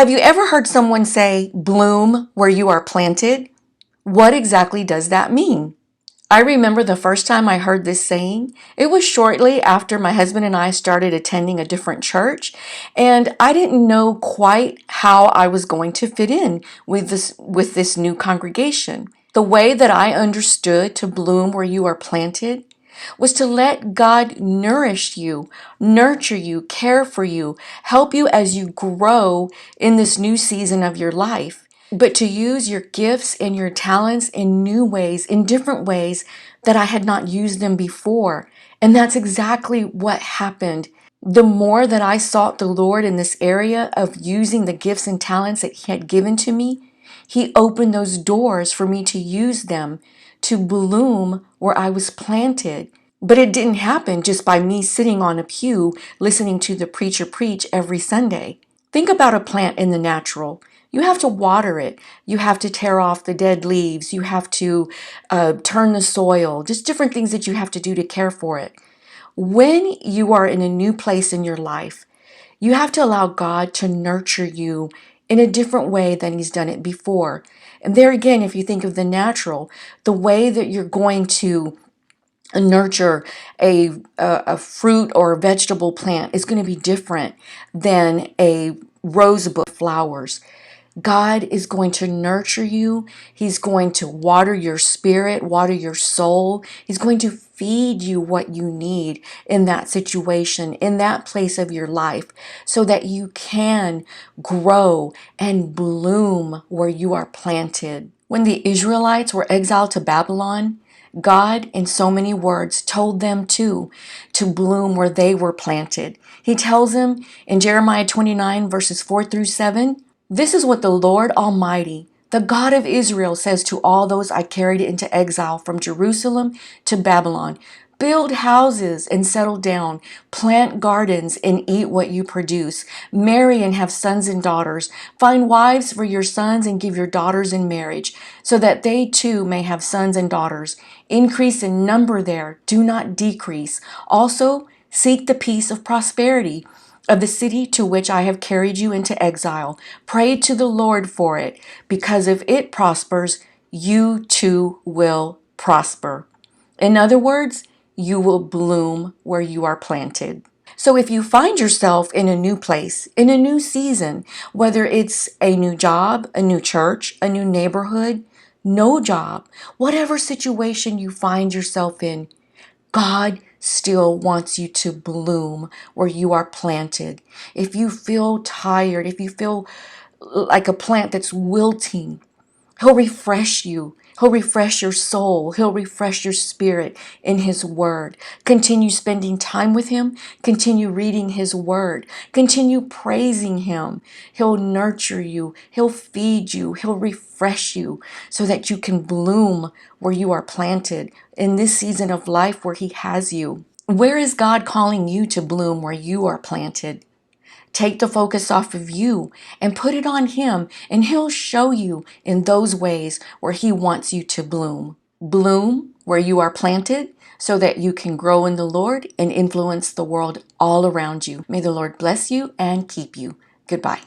Have you ever heard someone say, bloom where you are planted? What exactly does that mean? I remember the first time I heard this saying, it was shortly after my husband and I started attending a different church, and I didn't know quite how I was going to fit in with this new congregation. The way that I understood to bloom where you are planted was to let God nourish you, nurture you, care for you, help you as you grow in this new season of your life. But to use your gifts and your talents in new ways, in different ways that I had not used them before. And that's exactly what happened. The more that I sought the Lord in this area of using the gifts and talents that He had given to me, He opened those doors for me to use them to bloom where I was planted. But it didn't happen just by me sitting on a pew listening to the preacher preach every Sunday. Think about a plant in the natural. You have to water it. You have to tear off the dead leaves. You have to turn the soil, just different things that you have to do to care for it. When you are in a new place in your life, you have to allow God to nurture you in a different way than He's done it before. And there again, if you think of the natural, the way that you're going to nurture a fruit or a vegetable plant is going to be different than a rosebud flowers. God is going to nurture you. He's going to water your spirit, water your soul. He's going to feed you what you need in that situation, in that place of your life, so that you can grow and bloom where you are planted. When the Israelites were exiled to Babylon, God, in so many words, told them to bloom where they were planted. He tells them in Jeremiah 29, verses 4 through 7, "This is what the Lord Almighty, the God of Israel, says to all those I carried into exile from Jerusalem to Babylon. Build houses and settle down, plant gardens and eat what you produce, marry and have sons and daughters, find wives for your sons and give your daughters in marriage, so that they too may have sons and daughters. Increase in number there, do not decrease. Also, seek the peace of prosperity of the city to which I have carried you into exile. Pray to the Lord for it, because if it prospers, you too will prosper." In other words, you will bloom where you are planted. So if you find yourself in a new place, in a new season, whether it's a new job, a new church, a new neighborhood, no job, whatever situation you find yourself in, God still wants you to bloom where you are planted. If you feel tired, if you feel like a plant that's wilting, He'll refresh you. He'll refresh your soul. He'll refresh your spirit in His Word. Continue spending time with Him. Continue reading His Word. Continue praising Him. He'll nurture you. He'll feed you. He'll refresh you so that you can bloom where you are planted in this season of life where He has you. Where is God calling you to bloom where you are planted? Take the focus off of you and put it on Him, and He'll show you in those ways where He wants you to bloom. Bloom where you are planted so that you can grow in the Lord and influence the world all around you. May the Lord bless you and keep you. Goodbye.